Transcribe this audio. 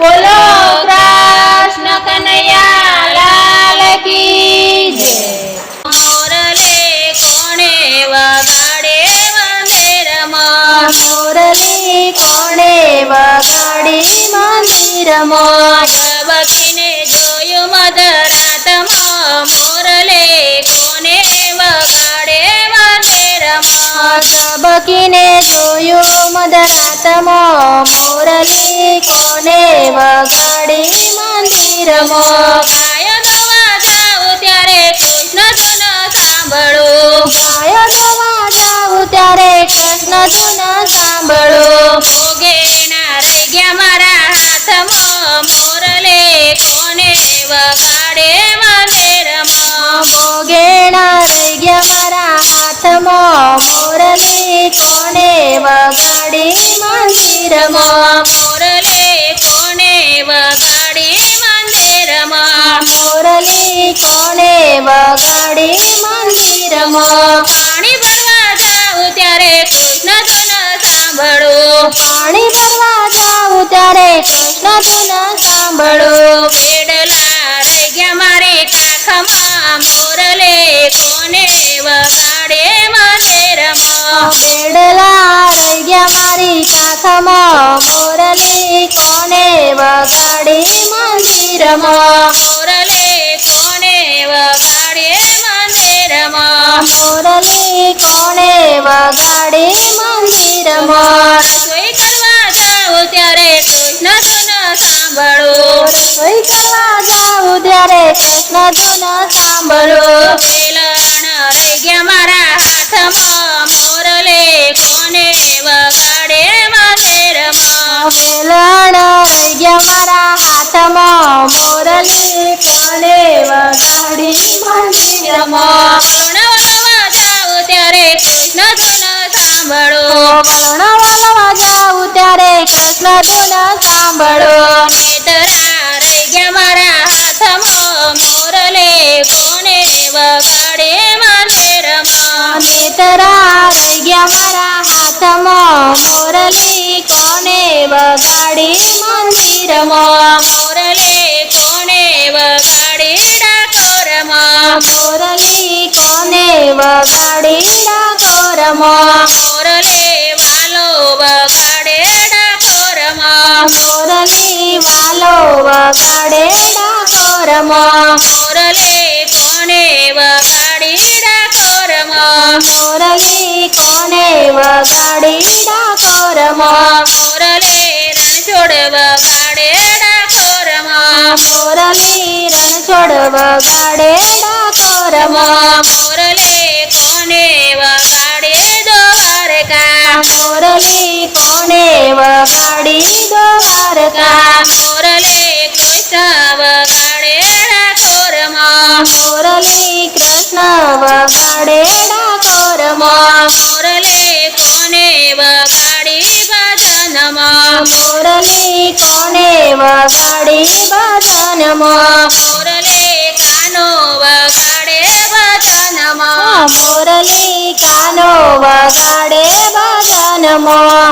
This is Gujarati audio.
બોલો કૃષ્ણ કનૈયા લાલ કી જય। મોરલે કોણે વગાડે મંદિરમાં, મોરલી કોણે વગાડી મંદિરમાં, ઝબકીને જોયું મધરાતમાં, મોરલે કોણે વગાડે મંદિરમાં, ઝબકીને જોયું મધરાતમાં, મોરલી કોને વગાડી મંદિરમાં। ગાયનો વાજાવું ત્યારે કૃષ્ણ ધૂન સાંભળો, ગાય ગવા જાઉં ત્યારે કૃષ્ણ ધૂન સાંભળો, ભોગેના રહી ગયા મારા હાથમાં, મોરલે કોને વગાડે મંદિરમાં, ભોગેણા રહી ગયા મારા હાથમાં, મોરલી કોને વગાડી મંદિરમાં, મોરલે કોને વગાડી મંદિરમાં, મોરલી કોને વગાડી મંદિરમાં। પાણી ભરવા જાઉં ત્યારે કૃષ્ણ ધૂન સાંભળો, પાણી ભરવા જાઉં ત્યારે કૃષ્ણ ધૂન સાંભળો, બેડલા રહી ગયા મારી કાખમાં, મોરલે કોને વગાડે મંદિરમાં, બેડલા રહી ગયા મારી કાખમાં, મોરલી કોને વગાડી મંદિરમાં, મોરલે કોને વગાડે મંદિરમાં, મોરલી કોને વગાડી મંદિરમાં। રસોઈ કરવા જાઉં ત્યારે કૃષ્ણ ધૂન સાંભળો, રસોઈ કરવા જાઉં ત્યારે કૃષ્ણ ધૂન સાંભળો, વેલણ રહી ગયા મારા હાથમાં, મોરલે કોને વગાડે મંદિરમાં, વેલણ રહી ગયા મારા હાથમાં, મોરલી કોને વગાડી મંદિરમાં। વળવા જાઉં ત્યારે કૃષ્ણ ધૂન સાંભળો, વલણ વાલવા જાઉં ત્યારે કૃષ્ણ ધૂન સાંભળો, નેતરા રહી ગયા મારા હાથમાં, મોરલે કોને વગાડે મંદિરમાં, નેતરા રહી ગયા મારા હાથમાં, મોરલી કોને વગાડી મંદિરમાં, મોરલે કોને વગાડે ડાકોરમાં, મોરલી કોને વગાડી ડાકોરમાં, મોરલે વાલો વગાડે ડાકોરમાં, મોરલી વાલો વગાડે ડાકોરમાં, મોરલે કોને વગાડી ડાકોરમાં, મોરલી કોને વગાડી ડાકોરમાં, મોરલે રણછોડ વગાડે ડાકોરમાં, મોરલી રણછોડ વગાડે ડાકોરમાં, મોરલે કોને વગાડે દ્વારકા, મોરલી કોને વગાડી દ્વારકા, મોરલે કૃષ્ણ વગાડે ડાકોરમાં, મોરલી કૃષ્ણ વગાડે ડાકોરમાં, મોરલે કોને વગાડી ભજનમાં, મોરલી કોને વગાડી ભજનમાં, મોરલે કાનો વગાડે ભજનમાં, મોરલી કાનો વગાડે ભજનમાં,